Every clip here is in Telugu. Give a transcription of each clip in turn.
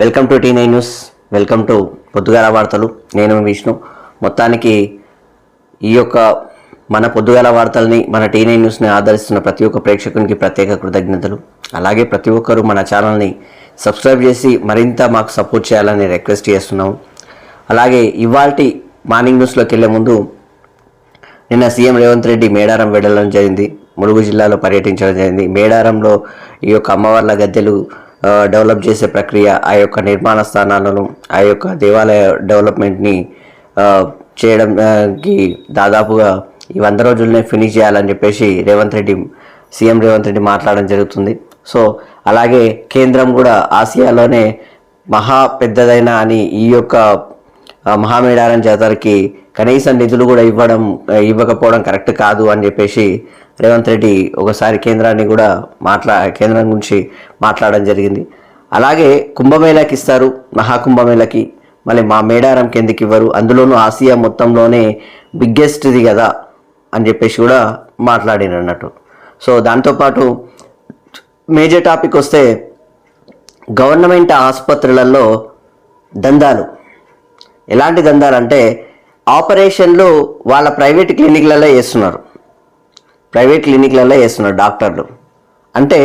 Welcome to T nine news. Welcome to పొద్దుగాల వార్తలు. నేను విష్ణు. మొత్తానికి ఈ యొక్క మన పొద్దుగాల వార్తల్ని, మన టీ9 న్యూస్ని ఆదరిస్తున్న ప్రతి ఒక్క ప్రేక్షకునికి ప్రత్యేక కృతజ్ఞతలు. అలాగే ప్రతి ఒక్కరూ మన ఛానల్ని సబ్స్క్రైబ్ చేసి మరింత మాకు సపోర్ట్ చేయాలని రిక్వెస్ట్ చేస్తున్నాము. అలాగే ఇవాల్టి మార్నింగ్ న్యూస్లోకి వెళ్ళే ముందు, నిన్న సీఎం రేవంత్ రెడ్డి మేడారం వెళ్ళడం జరిగింది. ములుగు జిల్లాలో పర్యటించడం జరిగింది. మేడారంలో ఈ యొక్క అమ్మవార్ల గద్దెలు డెవలప్ చేసే ప్రక్రియ, ఆ యొక్క నిర్మాణ స్థానాలను, ఆ యొక్క దేవాలయ డెవలప్మెంట్ని చేయడానికి దాదాపుగా ఈ 100 రోజుల్లోనే ఫినిష్ చేయాలని చెప్పేసి సీఎం రేవంత్ రెడ్డి మాట్లాడడం జరుగుతుంది. సో అలాగే కేంద్రం కూడా ఆసియాలోనే మహా పెద్దదైన అని ఈ యొక్క మహామేడారం జాతరకి కనీసం నిధులు కూడా ఇవ్వకపోవడం కరెక్ట్ కాదు అని చెప్పేసి రేవంత్ రెడ్డి ఒకసారి కేంద్రం గురించి మాట్లాడడం జరిగింది. అలాగే కుంభమేళాకి ఇస్తారు, మహాకుంభమేళాకి, మళ్ళీ మా మేడారంకి ఎందుకు ఇవ్వరు, అందులోనూ ఆసియా మొత్తంలోనే బిగ్గెస్ట్ది కదా అని చెప్పేసి కూడా మాట్లాడినట్టు. సో దాంతోపాటు మేజర్ టాపిక్ వస్తే, గవర్నమెంట్ ఆసుపత్రులలో దందాలు. ఎలాంటి దందాలు అంటే, ఆపరేషన్లు వాళ్ళ ప్రైవేట్ క్లినిక్లలో చేస్తున్నారు డాక్టర్లు. అంటే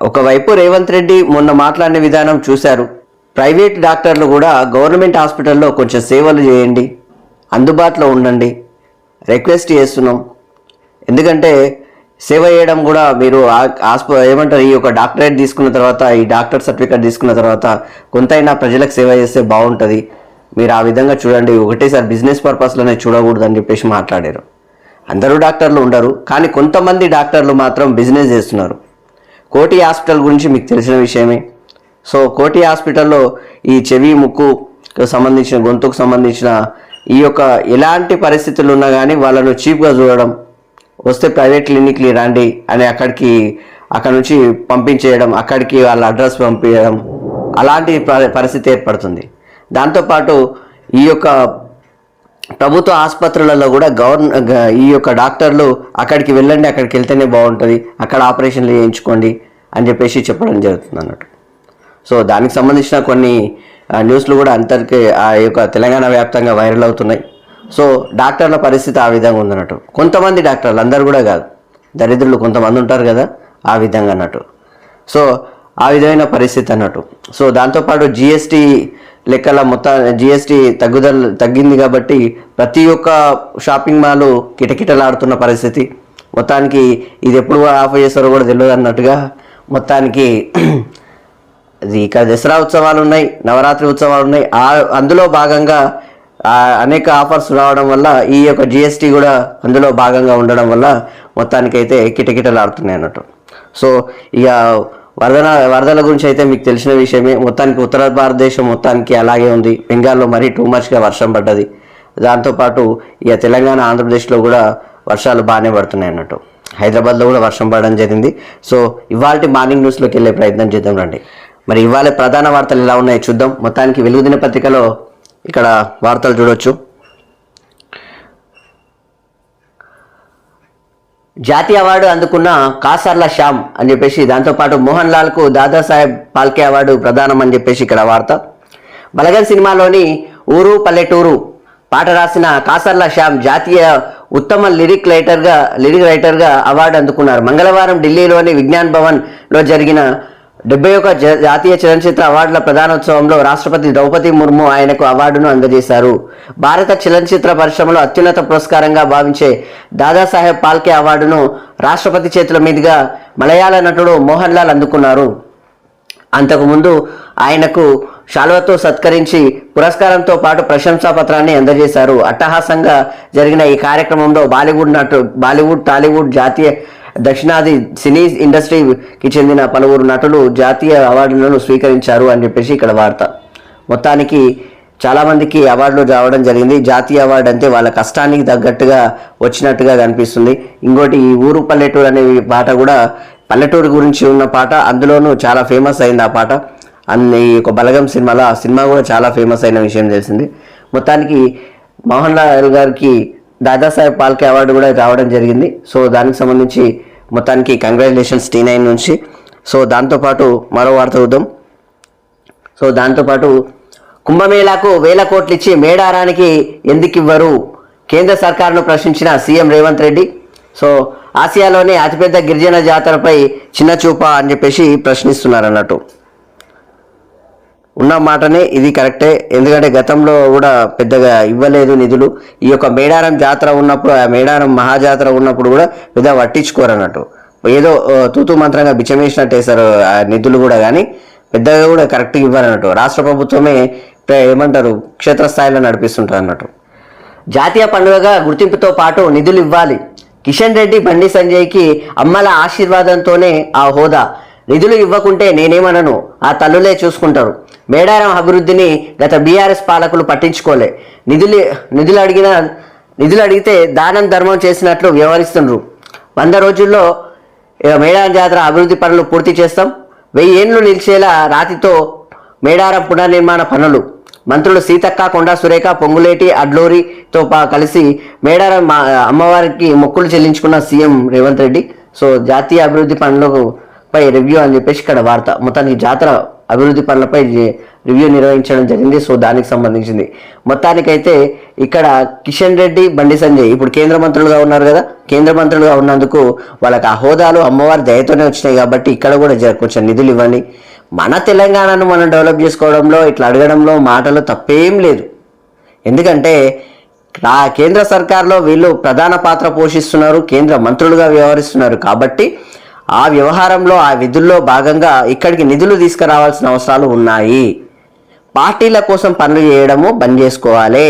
ఒకవైపు రేవంత్ రెడ్డి మొన్న మాట్లాడిన విధానం చూశారు. ప్రైవేట్ డాక్టర్లు కూడా గవర్నమెంట్ హాస్పిటల్లో కొంచెం సేవలు చేయండి, అందుబాటులో ఉండండి, రిక్వెస్ట్ చేస్తున్నాం. ఎందుకంటే సేవ చేయడం కూడా మీరు ఈ యొక్క డాక్టరేట్ తీసుకున్న తర్వాత, ఈ డాక్టర్ సర్టిఫికేట్ తీసుకున్న తర్వాత కొంతైనా ప్రజలకు సేవ చేస్తే బాగుంటుంది, మీరు ఆ విధంగా చూడండి, ఒకటేసారి బిజినెస్ పర్పస్లోనే చూడకూడదు అని చెప్పేసి మాట్లాడారు. అందరూ డాక్టర్లు ఉండరు, కానీ కొంతమంది డాక్టర్లు మాత్రం బిజినెస్ చేస్తున్నారు. కోటి హాస్పిటల్ గురించి మీకు తెలిసిన విషయమే. సో కోటి హాస్పిటల్లో ఈ చెవి, ముక్కుకు సంబంధించిన, గొంతుకు సంబంధించిన ఈ యొక్క ఎలాంటి పరిస్థితులు ఉన్నా కానీ వాళ్ళను చీప్గా చూడడం, వస్తే ప్రైవేట్ క్లినిక్లు రండి అని అక్కడ నుంచి పంపించేయడం, అక్కడికి వాళ్ళ అడ్రస్ పంపించడం, అలాంటి పరిస్థితి ఏర్పడుతుంది. దాంతోపాటు ఈ యొక్క ప్రభుత్వ ఆసుపత్రులలో కూడా ఈ యొక్క డాక్టర్లు అక్కడికి వెళ్ళండి, అక్కడికి వెళ్తేనే బాగుంటుంది, అక్కడ ఆపరేషన్లు చేయించుకోండి అని చెప్పేసి చెప్పడం జరుగుతుంది అన్నట్టు. సో దానికి సంబంధించిన కొన్ని న్యూస్లు కూడా ఆ యొక్క తెలంగాణ వ్యాప్తంగా వైరల్ అవుతున్నాయి. సో డాక్టర్ల పరిస్థితి ఆ విధంగా ఉందన్నట్టు. కొంతమంది డాక్టర్లు, అందరు కూడా కాదు, దరిద్రులు కొంతమంది ఉంటారు కదా, ఆ విధంగా అన్నట్టు. సో ఆ విధమైన పరిస్థితి అన్నట్టు. సో దాంతోపాటు జిఎస్టీ లెక్కల జిఎస్టీ తగ్గింది కాబట్టి ప్రతి ఒక్క షాపింగ్ మాల్ కిటకిటలాడుతున్న పరిస్థితి. మొత్తానికి ఇది ఎప్పుడు ఆఫ్ చేస్తారో కూడా తెలియదు అన్నట్టుగా మొత్తానికి ఇక్కడ దసరా ఉత్సవాలు ఉన్నాయి, నవరాత్రి ఉత్సవాలు ఉన్నాయి. అందులో భాగంగా అనేక ఆఫర్స్ రావడం వల్ల ఈ యొక్క జిఎస్టీ కూడా అందులో భాగంగా ఉండడం వల్ల మొత్తానికైతే కిటకిటలాడుతున్నాయి అన్నట్టు. సో ఇక వరదల గురించి అయితే మీకు తెలిసిన విషయమే. మొత్తానికి ఉత్తర భారతదేశం మొత్తానికి అలాగే ఉంది. బెంగాల్లో మరీ టూ మచ్గా వర్షం పడ్డది. దాంతోపాటు ఇక తెలంగాణ, ఆంధ్రప్రదేశ్లో కూడా వర్షాలు బాగానే పడుతున్నాయి అన్నట్టు. హైదరాబాద్లో కూడా వర్షం పడడం జరిగింది. సో ఇవాళ మార్నింగ్ న్యూస్లోకి వెళ్ళే ప్రయత్నం చేద్దాం రండి. మరి ఇవాళ ప్రధాన వార్తలు ఎలా ఉన్నాయో చూద్దాం. మొత్తానికి వెలుగు దినపత్రికలో ఇక్కడ వార్తలు చూడొచ్చు. జాతీయ అవార్డు అందుకున్న కాసర్ల శ్యామ్ అని చెప్పేసి, దాంతోపాటు మోహన్ లాల్కు దాదాసాహెబ్ ఫాల్కే అవార్డు ప్రదానం అని చెప్పేసి ఇక్కడ వార్త. బలగన్ సినిమాలోని ఊరు పల్లెటూరు పాట రాసిన కాసర్ల శ్యామ్ జాతీయ ఉత్తమ లిరిక్ రైటర్గా అవార్డు అందుకున్నారు. మంగళవారం ఢిల్లీలోని విజ్ఞాన్ భవన్లో జరిగిన 71 జాతీయ చలనచిత్ర అవార్డుల ప్రధానోత్సవంలో రాష్ట్రపతి ద్రౌపది ముర్ము ఆయనకు అవార్డును అందజేశారు. భారత చలనచిత్ర పరిశ్రమలో అత్యున్నత పురస్కారంగా భావించే దాదాసాహెబ్ ఫాల్కే అవార్డును రాష్ట్రపతి చేతుల మీదుగా మలయాళ నటుడు మోహన్ లాల్ అందుకున్నారు. అంతకుముందు ఆయనకు శాల్వతో సత్కరించి పురస్కారంతో పాటు ప్రశంసా పత్రాన్ని అందజేశారు. అట్టహాసంగా జరిగిన ఈ కార్యక్రమంలో బాలీవుడ్, టాలీవుడ్, జాతీయ దక్షిణాది సినీ ఇండస్ట్రీకి చెందిన పలువురు నటులు జాతీయ అవార్డులను స్వీకరించారు అని చెప్పేసి ఇక్కడ వార్త. మొత్తానికి చాలామందికి అవార్డులు రావడం జరిగింది. జాతీయ అవార్డు అంటే వాళ్ళ కష్టానికి తగ్గట్టుగా వచ్చినట్టుగా కనిపిస్తుంది. ఇంకోటి ఈ ఊరు పల్లెటూరు అనే పాట కూడా పల్లెటూరు గురించి ఉన్న పాట, అందులోనూ చాలా ఫేమస్ అయింది ఆ పాట. ఈ యొక్క బలగం సినిమాలో ఆ సినిమా కూడా చాలా ఫేమస్ అయిన విషయం తెలిసింది. మొత్తానికి మోహన్ లాల్ గారికి దాదాసాహెబ్ ఫాల్కే అవార్డు కూడా రావడం జరిగింది. సో దానికి సంబంధించి మొత్తానికి కంగ్రాచులేషన్స్ టీ9 నుంచి. సో దాంతోపాటు మరో వార్త చూద్దాం. సో దాంతోపాటు కుంభమేళాకు 1000 కోట్లు ఇచ్చి మేడారానికి ఎందుకు ఇవ్వరు, కేంద్ర సర్కారును ప్రశ్నించిన సీఎం రేవంత్ రెడ్డి. సో ఆసియాలోనే అతిపెద్ద గిరిజన జాతరపై చిన్న చూప అని చెప్పేసి ప్రశ్నిస్తున్నారు అన్నట్టు. ఉన్న మాటనే ఇది కరెక్టే, ఎందుకంటే గతంలో కూడా పెద్దగా ఇవ్వలేదు నిధులు. ఈ యొక్క మేడారం జాతర ఉన్నప్పుడు, ఆ మేడారం మహాజాతర ఉన్నప్పుడు కూడా పెద్ద పట్టించుకోరు అన్నట్టు. ఏదో తూతూ మంత్రంగా బిచ్చమేసినట్టు వేశారు ఆ నిధులు కూడా, కానీ పెద్దగా కూడా కరెక్ట్గా ఇవ్వాలన్నట్టు. రాష్ట్ర ప్రభుత్వమే ఏమంటారు క్షేత్రస్థాయిలో నడిపిస్తుంటారు అన్నట్టు. జాతీయ పండుగగా గుర్తింపుతో పాటు నిధులు ఇవ్వాలి. కిషన్ రెడ్డి, బండి సంజయ్కి అమ్మల ఆశీర్వాదంతోనే ఆ హోదా. నిధులు ఇవ్వకుంటే నేనేమనను, ఆ తల్లులే చూసుకుంటారు. మేడారం అభివృద్ధిని గత బీఆర్ఎస్ పాలకులు పట్టించుకోలే. నిధులు అడిగితే దానం ధర్మం చేసినట్లు వ్యవహరిస్తుండ్రు. 100 రోజుల్లో మేడారం జాతర అభివృద్ధి పనులు పూర్తి చేస్తాం. 1000 ఏళ్ళు నిలిచేలా రాతితో మేడారం పునర్నిర్మాణ పనులు. మంత్రులు సీతక్క, కొండా సురేఖ, పొంగులేటి, అడ్లూరితో కలిసి మేడారం అమ్మవారికి మొక్కులు చెల్లించుకున్న సీఎం రేవంత్ రెడ్డి. సో జాతీయ అభివృద్ధి పనులపై రివ్యూ అని చెప్పేసి ఇక్కడ వార్త. మొత్తానికి జాతర అభివృద్ధి పనులపై రివ్యూ నిర్వహించడం జరిగింది. సో దానికి సంబంధించింది. మొత్తానికైతే ఇక్కడ కిషన్ రెడ్డి, బండి సంజయ్ ఇప్పుడు కేంద్ర మంత్రులుగా ఉన్నారు కదా, కేంద్ర మంత్రులుగా ఉన్నందుకు వాళ్ళకి ఆ హోదాలు అమ్మవారి దయతోనే వచ్చినాయి కాబట్టి ఇక్కడ కూడా కొంచెం నిధులు ఇవ్వండి. మన తెలంగాణను మనం డెవలప్ చేసుకోవడంలో ఇట్లా అడగడంలో మాటలు తప్పేం లేదు. ఎందుకంటే కేంద్ర సర్కార్లో వీళ్ళు ప్రధాన పాత్ర పోషిస్తున్నారు, కేంద్ర మంత్రులుగా వ్యవహరిస్తున్నారు కాబట్టి ఆ వ్యవహారంలో, ఆ విధుల్లో భాగంగా ఇక్కడికి నిధులు తీసుకురావాల్సిన అవసరాలు ఉన్నాయి. పార్టీల కోసం పనులు చేయడము బంద్ చేసుకోవాలి.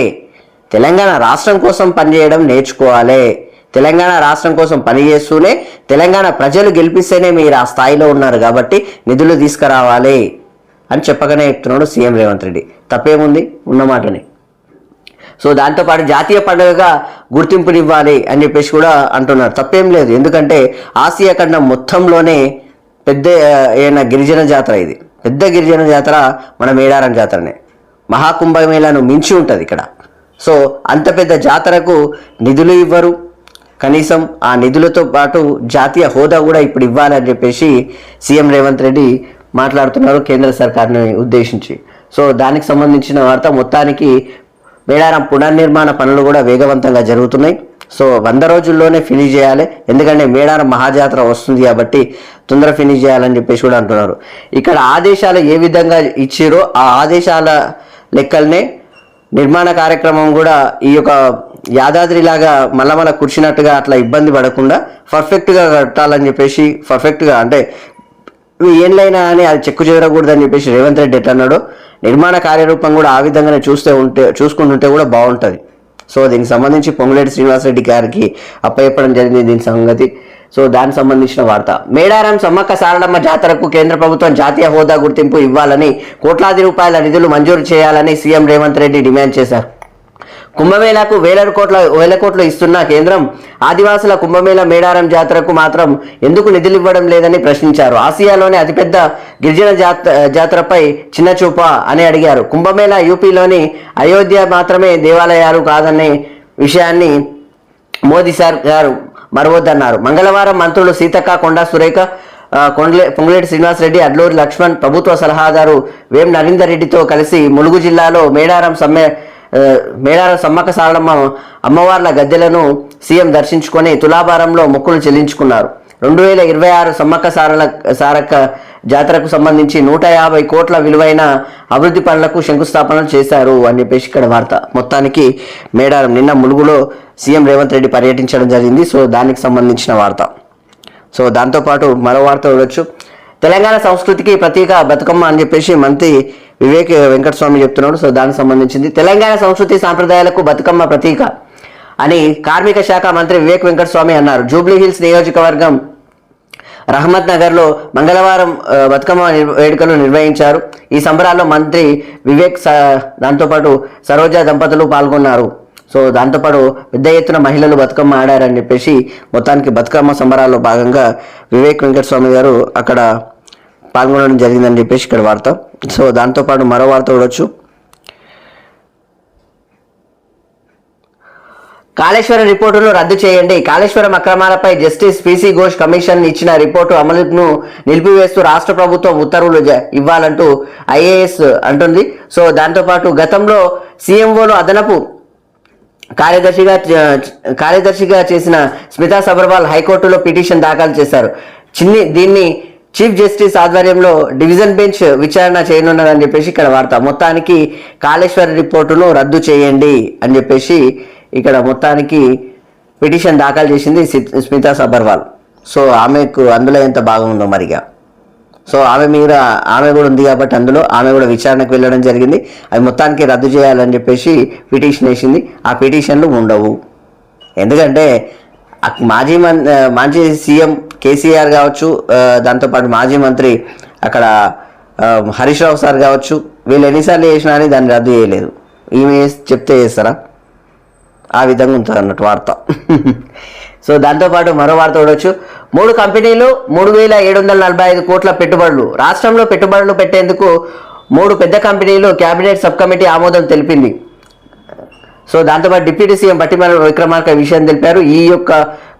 తెలంగాణ రాష్ట్రం కోసం పనిచేయడం నేర్చుకోవాలి. తెలంగాణ రాష్ట్రం కోసం పనిచేస్తూనే తెలంగాణ ప్రజలు గెలిపిస్తేనే మీరు ఆ స్థాయిలో ఉన్నారు కాబట్టి నిధులు తీసుకురావాలి అని చెప్పగానే చెప్తున్నాడు సీఎం రేవంత్ రెడ్డి. తప్పేముంది, ఉన్నమాటని. సో దాంతోపాటు జాతీయ పండుగగా గుర్తింపునివ్వాలి అని చెప్పేసి కూడా అంటున్నారు. తప్పేం లేదు, ఎందుకంటే ఆసియా ఖండం మొత్తంలోనే పెద్ద గిరిజన జాతర ఇది. పెద్ద గిరిజన జాతర మన మేడారం జాతరనే. మహాకుంభమేళాను మించి ఉంటుంది ఇక్కడ. సో అంత పెద్ద జాతరకు నిధులు ఇవ్వరు. కనీసం ఆ నిధులతో పాటు జాతీయ హోదా కూడా ఇప్పుడు ఇవ్వాలని చెప్పేసి సీఎం రేవంత్ రెడ్డి మాట్లాడుతున్నారు కేంద్ర సర్కార్ని ఉద్దేశించి. సో దానికి సంబంధించిన వార్త. మొత్తానికి మేడారం పునర్నిర్మాణ పనులు కూడా వేగవంతంగా జరుగుతున్నాయి. సో 100 రోజుల్లోనే ఫినిష్ చేయాలి, ఎందుకంటే మేడారం మహాజాతర వస్తుంది కాబట్టి తొందర ఫినిష్ చేయాలని చెప్పేసి కూడా అంటున్నారు. ఇక్కడ ఆదేశాలు ఏ విధంగా ఇచ్చారో ఆ ఆదేశాల లెక్కలనే నిర్మాణ కార్యక్రమం కూడా ఈ యొక్క యాదాద్రిలాగా మళ్ళా కూర్చున్నట్టుగా అట్లా ఇబ్బంది పడకుండా పర్ఫెక్ట్గా కట్టాలని చెప్పేసి, పర్ఫెక్ట్గా అంటే ఏళ్ళైనా అని అది చెక్కు చేరకూడదని చెప్పేసి రేవంత్ రెడ్డి ఎట్లా అన్నాడో నిర్మాణ కార్యరూపం కూడా ఆ విధంగానే చూసుకుంటుంటే కూడా బాగుంటుంది. సో దీనికి సంబంధించి పొంగులేటి శ్రీనివాసరెడ్డి గారికి అప్పచెప్పడం జరిగింది దీని సంగతి. సో దానికి సంబంధించిన వార్త. మేడారం సమ్మక్క సారలమ్మ జాతరకు కేంద్ర ప్రభుత్వం జాతీయ హోదా గుర్తింపు ఇవ్వాలని, కోట్లాది రూపాయల నిధులు మంజూరు చేయాలని సీఎం రేవంత్ రెడ్డి డిమాండ్ చేశారు. కుంభమేళాకు 1000 కోట్లు ఇస్తున్న కేంద్రం ఆదివాసుల కుంభమేళ మేడారం జాతరకు మాత్రం ఎందుకు నిధులు ఇవ్వడం లేదని ప్రశ్నించారు. ఆసియాలోనే అతిపెద్ద గిరిజన జాతరపై చిన్న చూప అని అడిగారు. కుంభమేళ యూపీలోని అయోధ్య మాత్రమే దేవాలయాలు కాదనే విషయాన్ని మోదీ సార్ గారు మరవద్దన్నారు. మంగళవారం మంత్రులు సీతక్క, కొండా సురేఖ, పొంగులేటి శ్రీనివాసరెడ్డి, అడ్లూరి లక్ష్మణ్, ప్రభుత్వ సలహాదారు వేం నరేందర్ రెడ్డితో కలిసి ములుగు జిల్లాలో మేడారం సమ్మక్క సారలమ్మ అమ్మవార్ల గద్దెలను సీఎం దర్శించుకొని తులాభారంలో మొక్కులు చెల్లించుకున్నారు. 2026 సమ్మక్క సారక్క జాతరకు సంబంధించి 150 కోట్ల విలువైన అభివృద్ధి పనులకు శంకుస్థాపనలు చేశారు అని చెప్పేసి ఇక్కడ వార్త. మొత్తానికి మేడారం నిన్న ములుగులో సీఎం రేవంత్ రెడ్డి పర్యటించడం జరిగింది. సో దానికి సంబంధించిన వార్త. సో దాంతోపాటు మరో వార్త చూడొచ్చు. తెలంగాణ సంస్కృతికి ప్రతీక బతుకమ్మ అని చెప్పేసి మంత్రి వివేక్ వెంకటస్వామి చెప్తున్నాడు. సో దానికి సంబంధించింది. తెలంగాణ సంస్కృతి సాంప్రదాయాలకు బతుకమ్మ ప్రతీక అని కార్మిక శాఖ మంత్రి వివేక్ వెంకటస్వామి అన్నారు. జూబ్లీ హిల్స్ నియోజకవర్గం రహమత్ నగర్లో మంగళవారం బతుకమ్మ వేడుకలు నిర్వహించారు. ఈ సంబరాల్లో మంత్రి వివేక్ దాంతోపాటు సరోజ దంపతులు పాల్గొన్నారు. సో దాంతోపాటు పెద్ద ఎత్తున మహిళలు బతుకమ్మ ఆడారని చెప్పేసి మొత్తానికి బతుకమ్మ సంబరాల్లో భాగంగా వివేక్ వెంకటస్వామి గారు అక్కడ పాల్గొనడం జరిగిందని చెప్పేసి ఇక్కడ వార్త. సో దాంతోపాటు మరో వార్త చూడొచ్చు. కాళేశ్వరం రిపోర్టును రద్దు చేయండి. కాళేశ్వరం అక్రమాలపై జస్టిస్ పిసి ఘోష్ కమిషన్ ఇచ్చిన రిపోర్టు అమలును నిలిపివేస్తూ రాష్ట్ర ప్రభుత్వం ఉత్తర్వులు ఇవ్వాలంటూ ఐఏఎస్ అంటుంది. సో దాంతోపాటు గతంలో సీఎంఓను అదనపు కార్యదర్శిగా చేసిన స్మితా సబర్వాల్ హైకోర్టులో పిటిషన్ దాఖలు చేశారు. దీన్ని చీఫ్ జస్టిస్ ఆధ్వర్యంలో డివిజన్ బెంచ్ విచారణ చేయనున్నదని చెప్పేసి ఇక్కడ వార్త. మొత్తానికి కాళేశ్వర రిపోర్టును రద్దు చేయండి అని చెప్పేసి ఇక్కడ మొత్తానికి పిటిషన్ దాఖలు చేసింది స్మితా సబర్వాల్. సో ఆమెకు అందులో ఎంత భాగం ఉందో మరిగా. సో ఆమె కూడా ఉంది కాబట్టి అందులో ఆమె కూడా విచారణకు వెళ్ళడం జరిగింది. అది మొత్తానికి రద్దు చేయాలని చెప్పేసి పిటిషన్ వేసింది. ఆ పిటిషన్లు ఉండవు. ఎందుకంటే మాజీ సీఎం కేసీఆర్ కావచ్చు, దాంతోపాటు మాజీ మంత్రి అక్కడ హరీష్ రావు సార్ కావచ్చు, వీళ్ళు ఎన్నిసార్లు చేసినా అని దాన్ని రద్దు చేయలేదు. ఈమె చెప్తే చేస్తారా? ఆ విధంగా ఉంటుంది అన్నట్టు వార్త. సో దాంతోపాటు మరో వార్త చూడవచ్చు. 3 కంపెనీలు 3,745 కోట్ల పెట్టుబడులు. రాష్ట్రంలో పెట్టుబడులు పెట్టేందుకు 3 పెద్ద కంపెనీలు కేబినెట్ సబ్ కమిటీ ఆమోదం తెలిపింది. సో దాంతోపాటు డిప్యూటీ సీఎం భట్టిప్రతిపాటి విక్రమార్క విషయం తెలిపారు. ఈ యొక్క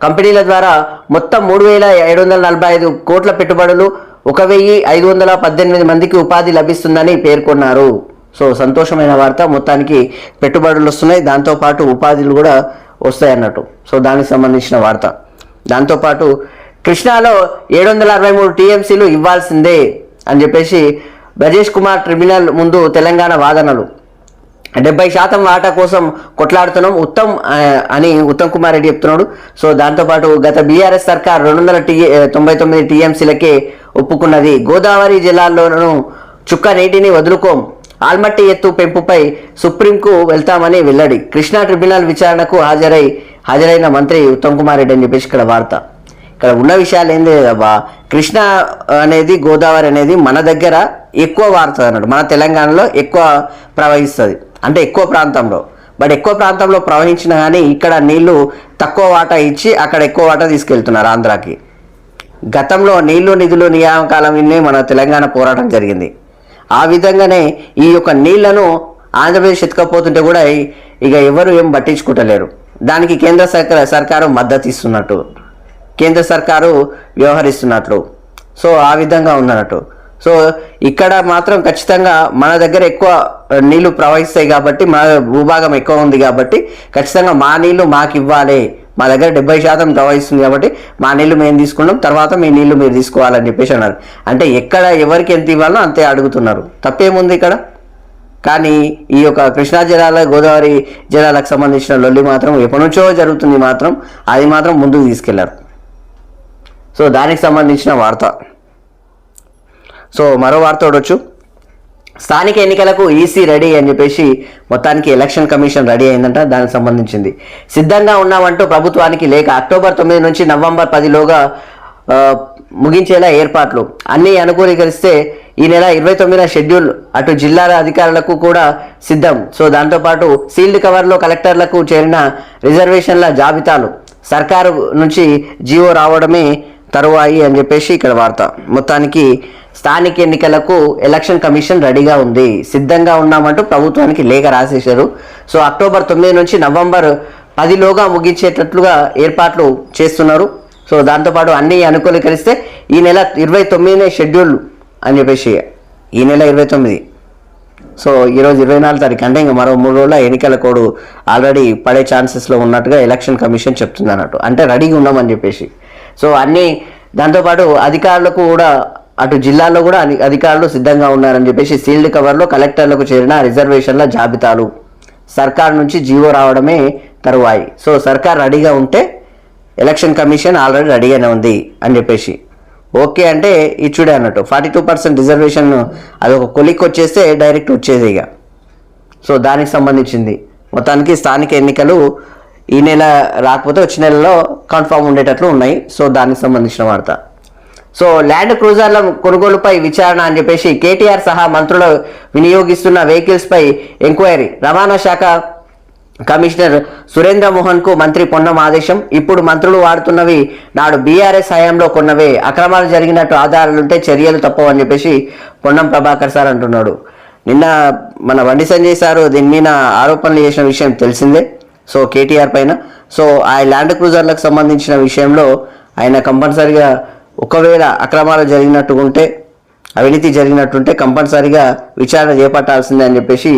కంపెనీల ద్వారా మొత్తం 3,745 కోట్ల పెట్టుబడులు, 1,518 మందికి ఉపాధి లభిస్తుందని పేర్కొన్నారు. సో సంతోషమైన వార్త. మొత్తానికి పెట్టుబడులు వస్తున్నాయి, దాంతోపాటు ఉపాధులు కూడా వస్తాయి అన్నట్టు. సో దానికి సంబంధించిన వార్త. దాంతోపాటు కృష్ణాలో 763 టీఎంసీలు ఇవ్వాల్సిందే అని చెప్పేసి బ్రజేష్ కుమార్ ట్రిబ్యునల్ ముందు తెలంగాణ వాదనలు. 70% వాటా కోసం కొట్లాడుతున్నాం అని ఉత్తమ్ కుమార్ రెడ్డి చెప్తున్నాడు. సో దాంతోపాటు గత బీఆర్ఎస్ సర్కార్ 299 టీఎంసీలకే ఒప్పుకున్నది. గోదావరి జిల్లాల్లోనూ చుక్క నీటిని వదులుకోం. ఆల్మట్టి ఎత్తు పెంపుపై సుప్రీంకు వెళ్తామని వెల్లడి. కృష్ణా ట్రిబ్యునల్ విచారణకు హాజరైన మంత్రి ఉత్తమ్ కుమార్ రెడ్డి అని చెప్పేసి ఇక్కడ వార్త. ఇక్కడ ఉన్న విషయాలు ఏంది లేదబ్బా, కృష్ణా అనేది గోదావరి అనేది మన దగ్గర ఎక్కువ వారుతుంది అన్నట్టు. మన తెలంగాణలో ఎక్కువ ప్రవహిస్తుంది, అంటే ఎక్కువ ప్రాంతంలో. బట్ ఎక్కువ ప్రాంతంలో ప్రవహించినా కానీ ఇక్కడ నీళ్లు తక్కువ వాటా ఇచ్చి అక్కడ ఎక్కువ వాటా తీసుకెళ్తున్నారు ఆంధ్రాకి. గతంలో నీళ్లు నిధులు నియామకాల మీదనే మన తెలంగాణ పోరాటం జరిగింది. ఆ విధంగానే ఈ యొక్క నీళ్లను ఆంధ్రప్రదేశ్ ఎత్తుకపోతుంటే కూడా ఇక ఎవరు ఏం పట్టించుకుంటలేరు. దానికి కేంద్ర సర్కారు మద్దతు ఇస్తున్నట్టు, కేంద్ర సర్కారు వ్యవహరిస్తున్నట్లు. సో ఆ విధంగా ఉందన్నట్టు. సో ఇక్కడ మాత్రం ఖచ్చితంగా మన దగ్గర ఎక్కువ నీళ్లు ప్రవహిస్తాయి కాబట్టి, మన భూభాగం ఎక్కువ ఉంది కాబట్టి ఖచ్చితంగా మా నీళ్లు మాకు ఇవ్వాలి. మా దగ్గర 70% ప్రవహిస్తుంది కాబట్టి మా నీళ్లు మేము తీసుకున్నాం, తర్వాత మీ నీళ్లు మీరు తీసుకోవాలని చెప్పేసి అన్నారు. అంటే ఎక్కడ ఎవరికి ఎంత ఇవ్వాలో అంతే అడుగుతున్నారు. తప్పేముంది ఇక్కడ? కానీ ఈ యొక్క కృష్ణా జిల్లాల గోదావరి జిల్లాలకు సంబంధించిన లొల్లి మాత్రం ఎప్పటి నుంచో జరుగుతుంది. అది మాత్రం ముందుకు తీసుకెళ్లారు. సో దానికి సంబంధించిన వార్త. సో మరో వార్త చూడొచ్చు. స్థానిక ఎన్నికలకు ఈసీ రెడీ అని చెప్పేసి మొత్తానికి ఎలక్షన్ కమిషన్ రెడీ అయిందంట. దానికి సంబంధించింది సిద్ధంగా ఉన్నామంటూ ప్రభుత్వానికి లేఖ. అక్టోబర్ 9 నుంచి నవంబర్ 10లోగా ముగించేలా ఏర్పాట్లు అన్నీ అనుకూలీకరిస్తే ఈ నెల 29న షెడ్యూల్ అటు జిల్లాల అధికారులకు కూడా సిద్ధం. సో దాంతోపాటు సీల్డ్ కవర్లో కలెక్టర్లకు చేరిన రిజర్వేషన్ల జాబితాలు సర్కారు నుంచి జీవో రావడమే తరువాయి అని చెప్పేసి ఇక్కడ వార్త. మొత్తానికి స్థానిక ఎన్నికలకు ఎలక్షన్ కమిషన్ రెడీగా ఉంది, సిద్ధంగా ఉన్నామంటూ ప్రభుత్వానికి లేఖ రాసేశారు. సో అక్టోబర్ 9 నుంచి నవంబర్ 10లోగా ముగించేటట్లుగా ఏర్పాట్లు చేస్తున్నారు. సో దాంతోపాటు అన్నీ అనుకూలీకరిస్తే ఈ నెల 29నే షెడ్యూల్ అని చెప్పేసి, ఈ నెల 29. సో ఈరోజు 24 తారీఖు, అంటే ఇంకా మరో 3 రోజుల ఎన్నికల కోడ్ ఆల్రెడీ పడే ఛాన్సెస్లో ఉన్నట్టుగా ఎలక్షన్ కమిషన్ చెప్తుంది అన్నట్టు. అంటే రెడీగా ఉన్నామని చెప్పేసి. సో అన్నీ దాంతోపాటు అధికారులకు కూడా అటు జిల్లాల్లో కూడా అధికారులు సిద్ధంగా ఉన్నారని చెప్పేసి సీల్డ్ కవర్లో కలెక్టర్లకు చేరిన రిజర్వేషన్ల జాబితాలు సర్కార్ నుంచి జీవో రావడమే తరువాయి. సో సర్కార్ రెడీగా ఉంటే ఎలక్షన్ కమిషన్ ఆల్రెడీ రెడీగానే ఉంది అని చెప్పేసి ఓకే అంటే ఇచ్చుడే అన్నట్టు. 42% రిజర్వేషన్ అది ఒక కొలిక్ వచ్చేస్తే డైరెక్ట్ వచ్చేది ఇక. సో దానికి సంబంధించింది మొత్తానికి స్థానిక ఎన్నికలు ఈ నెల రాకపోతే వచ్చే నెలలో కన్ఫామ్ ఉండేటట్లు ఉన్నాయి. సో దానికి సంబంధించిన వార్త. సో ల్యాండ్ క్రూజర్ల కొనుగోలుపై విచారణ అని చెప్పేసి కేటీఆర్ సహా మంత్రులు వినియోగిస్తున్న వెహికల్స్పై ఎంక్వైరీ. రవాణా శాఖ కమిషనర్ సురేంద్ర మోహన్కు మంత్రి పొన్నం ఆదేశం. ఇప్పుడు మంత్రులు వాడుతున్నవి నాడు బీఆర్ఎస్ హయాంలో కొన్నవే, అక్రమాలు జరిగినట్టు ఆధారాలుంటే చర్యలు తప్పవని చెప్పేసి పొన్నం ప్రభాకర్ సార్ అంటున్నాడు. నిన్న మన బండి సంజయ్ సారు దీని మీద ఆరోపణలు చేసిన విషయం తెలిసిందే. సో కేటీఆర్ పైన. సో ఆ ల్యాండ్ క్రూజర్లకు సంబంధించిన విషయంలో ఆయన కంపల్సరిగా ఒకవేళ అక్రమాలు జరిగినట్టుంటే, అవినీతి జరిగినట్టుంటే కంపల్సరిగా విచారణ చేపట్టాల్సిందే అని చెప్పేసి